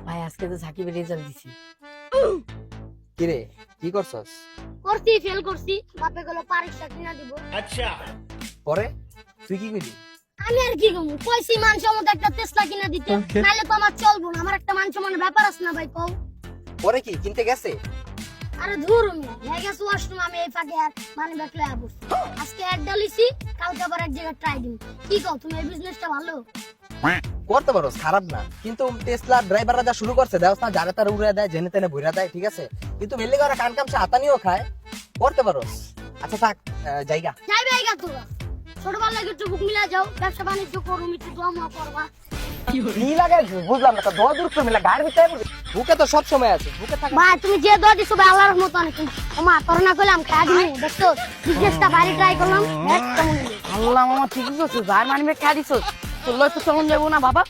ভাই আজকে তো সাকিবের রেজাল্ট দিছি। কি রে কি করছস? করছি ফেল করছি, বাপে গেল পরীক্ষা কিনা দিব। পরে তুই কি করলি? আমি আর কি করবো, কইছি মানসম্মত একটা টেসলা কিনা দিতে, নাহলে তো আমার চলবো না। আমার একটা মানসম্মানের ব্যাপার আছে না ভাই, কও। পরে কি কিনতে গেছে? আরে ধুর হয়ে গেছে ওয়াশরুম, আমি এই ফাঁকে আর মানে ব্যাকলে আবো। আজকে এক ডালিছি, কালকে আবার এক জায়গায় ট্রাই দিন। কি কও তুমি, এই বিজনেসটা ভালো? করতে পারোস, খারাপ না, কিন্তু টেসলা ড্রাইভাররা যা শুরু করছে দেওস না, যারা তারা উড়ে দেয়, জেনে তেনে ভইরা দেয়, ঠিক আছে? কিন্তু মেলে ওরা কান কামছে হাতানিও খায়, করতে পারোস। আচ্ছা থাক, জায়গা যাইবে এইগা তো ছোটবেলা লাগে একটু বুক মিলা যাও, ব্যবসা বাণিজ্য করো, মিটু দোয়া করবা। কি লাগাই বুঝলাম না, তো দোয়া দূর করে মিলা গাড়ির ভিতরে বুকে তো সব সময় আছে, বুকে থাক। ভাই তুমি যে দোয়া দিছো ভাই, আল্লাহর রহমত অনেক। ওমা করোনা করলাম কাজ নেই, দেখছো বিজনেসটা বাইরে ট্রাই করলাম, একদম আল্লাহ মামা ঠিকই করছিস, ভাই মানি ব্যাগ খাই দিছস, তোর লয় তো চলন যাবো না বাবা।